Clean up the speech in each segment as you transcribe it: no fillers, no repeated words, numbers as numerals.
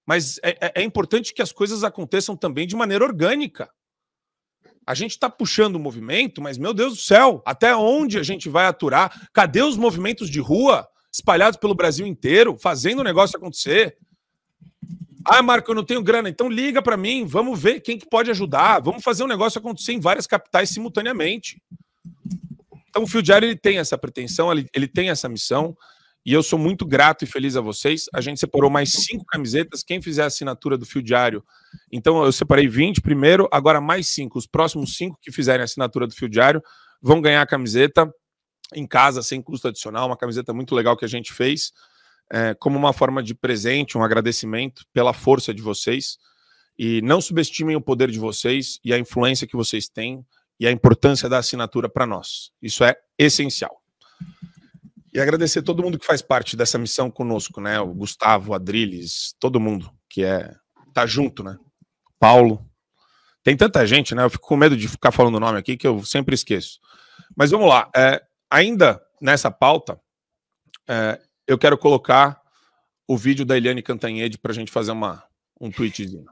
Mas é importante que as coisas aconteçam também de maneira orgânica. A gente está puxando o movimento, mas, meu Deus do céu, até onde a gente vai aturar? Cadê os movimentos de rua espalhados pelo Brasil inteiro, fazendo o negócio acontecer? Ah, Marco, eu não tenho grana, então liga para mim, vamos ver quem que pode ajudar, vamos fazer um negócio acontecer em várias capitais simultaneamente. Então o Fio Diário ele tem essa pretensão, ele tem essa missão, e eu sou muito grato e feliz a vocês. A gente separou mais 5 camisetas, quem fizer a assinatura do Fio Diário, então eu separei 20 primeiro, agora mais 5, os próximos 5 que fizerem a assinatura do Fio Diário vão ganhar a camiseta em casa, sem custo adicional, uma camiseta muito legal que a gente fez, como uma forma de presente, um agradecimento pela força de vocês, e não subestimem o poder de vocês e a influência que vocês têm e a importância da assinatura para nós. Isso é essencial. E agradecer todo mundo que faz parte dessa missão conosco, né? O Gustavo, o Adriles, todo mundo que tá junto, né? Paulo. Tem tanta gente, né? Eu fico com medo de ficar falando o nome aqui que eu sempre esqueço. Mas vamos lá. Ainda nessa pauta, eu quero colocar o vídeo da Eliane Cantanhede para a gente fazer um tweetzinho.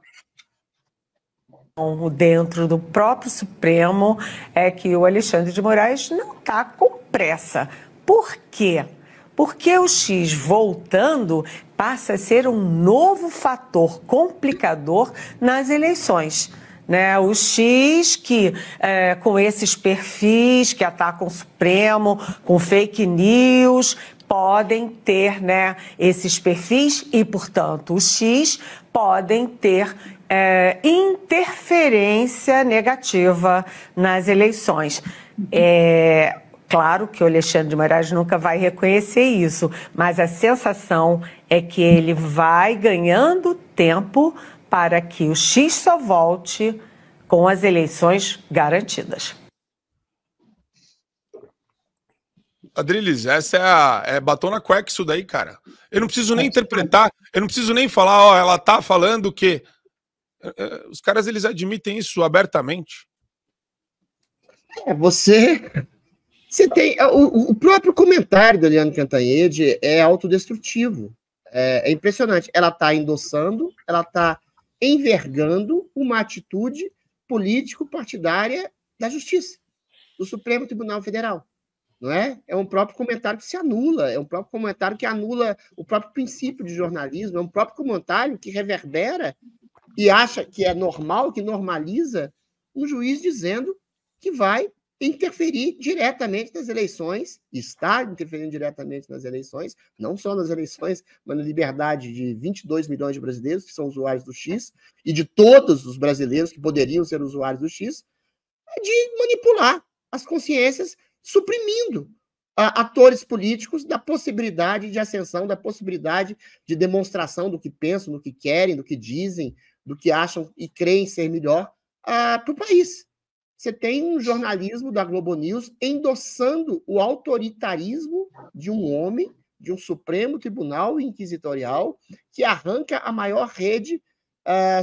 Dentro do próprio Supremo é que o Alexandre de Moraes não está com pressa. Por quê? Porque o X voltando passa a ser um novo fator complicador nas eleições. Né, o X que, com esses perfis que atacam o Supremo, com fake news, podem ter, né, esses perfis e, portanto, o X podem ter interferência negativa nas eleições. Claro que o Alexandre de Moraes nunca vai reconhecer isso, mas a sensação é que ele vai ganhando tempo para que o X só volte com as eleições garantidas. Adriles, essa é batom na cueca isso daí, cara. Eu não preciso nem interpretar, eu não preciso nem falar, ó, ela tá falando que... Os caras, eles admitem isso abertamente. Você tem... O próprio comentário da Eliane Cantanhede é autodestrutivo. É impressionante. Ela tá endossando, ela tá envergando uma atitude político-partidária da Justiça, do Supremo Tribunal Federal. Não é? É um próprio comentário que se anula, é um próprio comentário que anula o próprio princípio de jornalismo, é um próprio comentário que reverbera e acha que é normal, que normaliza um juiz dizendo que vai interferir diretamente nas eleições, está interferindo diretamente nas eleições, não só nas eleições, mas na liberdade de 22 milhões de brasileiros que são usuários do X, e de todos os brasileiros que poderiam ser usuários do X, de manipular as consciências, suprimindo atores políticos da possibilidade de ascensão, da possibilidade de demonstração do que pensam, do que querem, do que dizem, do que acham e creem ser melhor para o país. Você tem um jornalismo da Globo News endossando o autoritarismo de um homem, de um Supremo Tribunal Inquisitorial, que arranca a maior rede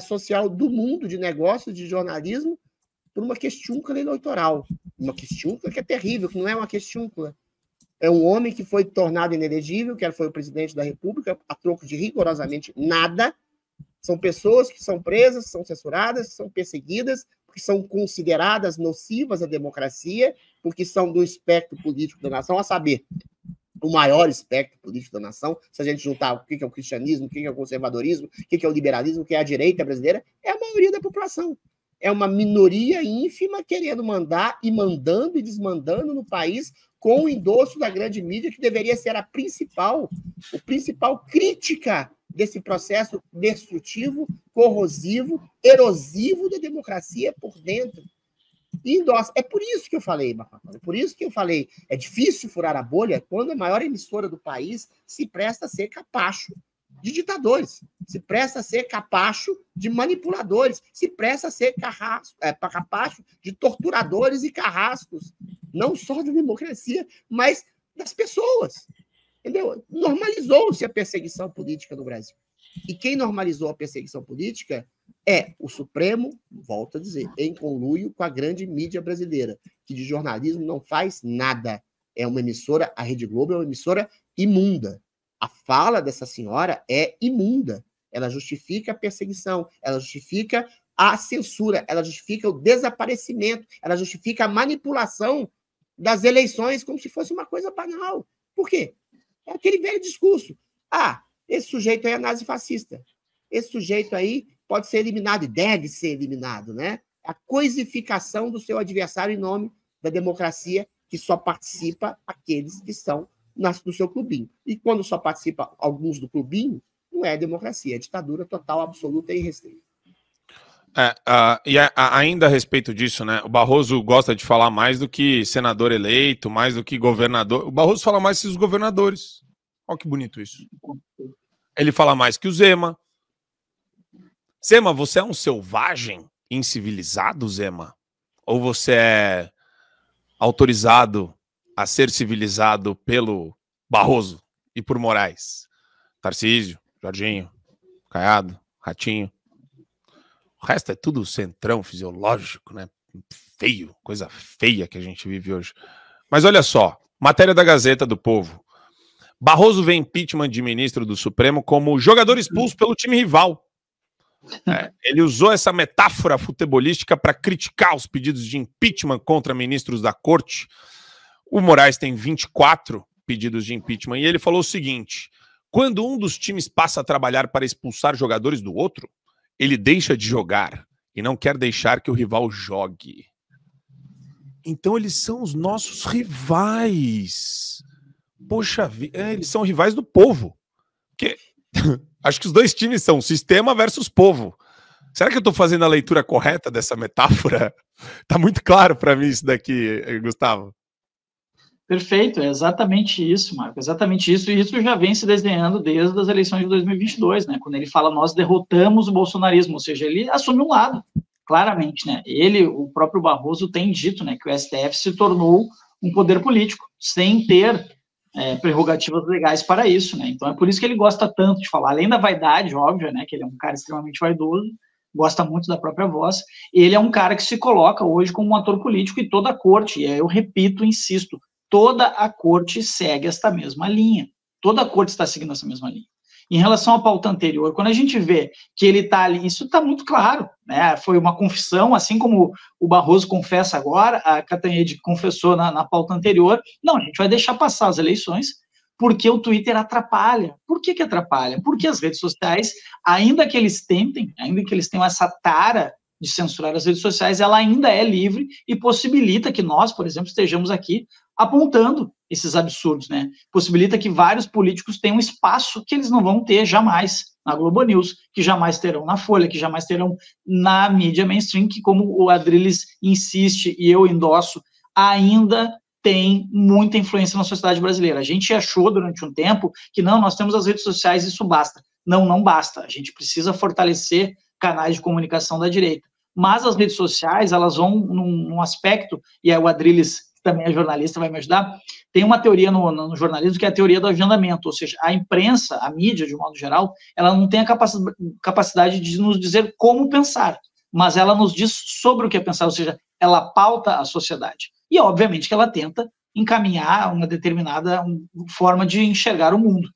social do mundo de negócios, de jornalismo, por uma questiúncula eleitoral. Uma questiúncula que é terrível, que não é uma questiúncula. É um homem que foi tornado inelegível, que foi o presidente da República, a troco de rigorosamente nada. São pessoas que são presas, são censuradas, são perseguidas, porque são consideradas nocivas à democracia, porque são do espectro político da nação, a saber, o maior espectro político da nação, se a gente juntar o que é o cristianismo, o que é o conservadorismo, o que é o liberalismo, o que é a direita brasileira, é a maioria da população. É uma minoria ínfima querendo mandar e mandando e desmandando no país com o endosso da grande mídia, que deveria ser o principal crítica desse processo destrutivo, corrosivo, erosivo da democracia por dentro. E endossa. É por isso que eu falei, é por isso que eu falei, é difícil furar a bolha quando a maior emissora do país se presta a ser capacho de ditadores, se presta a ser capacho de manipuladores, se presta a ser capacho de torturadores e carrascos, não só da democracia, mas das pessoas. Entendeu? Normalizou-se a perseguição política no Brasil. E quem normalizou a perseguição política é o Supremo, volto a dizer, em conluio com a grande mídia brasileira, que de jornalismo não faz nada. É uma emissora, a Rede Globo é uma emissora imunda. A fala dessa senhora é imunda. ela justifica a perseguição, ela justifica a censura, ela justifica o desaparecimento, ela justifica a manipulação das eleições como se fosse uma coisa banal. Por quê? É aquele velho discurso. Ah, esse sujeito aí é nazifascista. Esse sujeito aí pode ser eliminado e deve ser eliminado, né? A coisificação do seu adversário em nome da democracia, que só participa aqueles que estão no seu clubinho. E quando só participa alguns do clubinho, não é democracia, é ditadura total, absoluta e irrestrita. Ainda a respeito disso, né? O Barroso gosta de falar mais do que senador eleito, mais do que governador. O Barroso fala mais que os governadores. Olha que bonito isso. Ele fala mais que o Zema. Zema, você é um selvagem incivilizado, Zema? Ou você é autorizado a ser civilizado pelo Barroso e por Moraes? Tarcísio, Jorginho, Caiado, Ratinho. O resto é tudo centrão fisiológico, né? Feio, coisa feia que a gente vive hoje. Mas olha só, matéria da Gazeta do Povo. Barroso vê impeachment de ministro do Supremo como jogador expulso pelo time rival. Ele usou essa metáfora futebolística para criticar os pedidos de impeachment contra ministros da corte. O Moraes tem 24 pedidos de impeachment e ele falou o seguinte: quando um dos times passa a trabalhar para expulsar jogadores do outro, ele deixa de jogar e não quer deixar que o rival jogue. Então eles são os nossos rivais. Poxa vida, eles são rivais do povo. Porque acho que os dois times são sistema versus povo. Será que eu estou fazendo a leitura correta dessa metáfora? Tá muito claro para mim isso daqui, Gustavo. Perfeito, é exatamente isso, Marco, exatamente isso, e isso já vem se desenhando desde as eleições de 2022, né, quando ele fala, nós derrotamos o bolsonarismo, ou seja, ele assume um lado, claramente, né, o próprio Barroso tem dito, né, que o STF se tornou um poder político, sem ter prerrogativas legais para isso, né, então é por isso que ele gosta tanto de falar, além da vaidade, óbvio, né, que ele é um cara extremamente vaidoso, gosta muito da própria voz, ele é um cara que se coloca hoje como um ator político e toda a corte, e eu repito, insisto, toda a corte segue esta mesma linha. Toda a corte está seguindo essa mesma linha. Em relação à pauta anterior, quando a gente vê que ele está ali, isso está muito claro, né? Foi uma confissão, assim como o Barroso confessa agora, a Cantanhede confessou na pauta anterior. Não, a gente vai deixar passar as eleições, porque o Twitter atrapalha. Por que atrapalha? Porque as redes sociais, ainda que eles tentem, ainda que eles tenham essa tara de censurar as redes sociais, ela ainda é livre e possibilita que nós, por exemplo, estejamos aqui apontando esses absurdos, né? Possibilita que vários políticos tenham espaço que eles não vão ter jamais na Globo News, que jamais terão na Folha, que jamais terão na mídia mainstream, que, como o Adriles insiste e eu endosso, ainda tem muita influência na sociedade brasileira. A gente achou durante um tempo que não, nós temos as redes sociais e isso basta. Não, não basta. A gente precisa fortalecer canais de comunicação da direita. Mas as redes sociais, elas vão num aspecto, e aí o Adriles, que também é jornalista, vai me ajudar, tem uma teoria no jornalismo que é a teoria do agendamento, ou seja, a imprensa, a mídia, de um modo geral, ela não tem a capacidade de nos dizer como pensar, mas ela nos diz sobre o que é pensar, ou seja, ela pauta a sociedade. E, obviamente, que ela tenta encaminhar uma determinada forma de enxergar o mundo.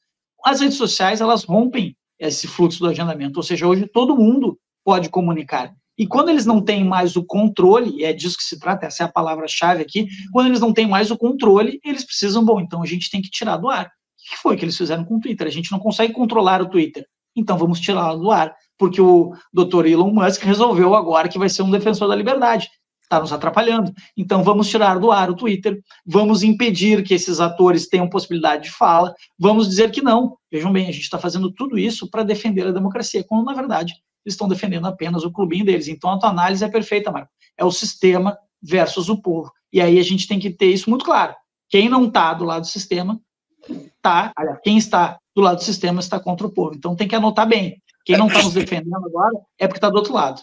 As redes sociais, elas rompem esse fluxo do agendamento, ou seja, hoje todo mundo pode comunicar. E quando eles não têm mais o controle, e é disso que se trata, essa é a palavra-chave aqui, quando eles não têm mais o controle, eles precisam, bom, então a gente tem que tirar do ar. O que foi que eles fizeram com o Twitter? A gente não consegue controlar o Twitter, então vamos tirá-lo do ar, porque o Dr. Elon Musk resolveu agora que vai ser um defensor da liberdade, está nos atrapalhando, então vamos tirar do ar o Twitter, vamos impedir que esses atores tenham possibilidade de fala, vamos dizer que não. Vejam bem, a gente está fazendo tudo isso para defender a democracia, quando na verdade eles estão defendendo apenas o clubinho deles. Então a tua análise é perfeita, Marco. É o sistema versus o povo. E aí a gente tem que ter isso muito claro. Quem não está do lado do sistema, quem está do lado do sistema está contra o povo. Então tem que anotar bem. Quem não está nos defendendo agora é porque está do outro lado.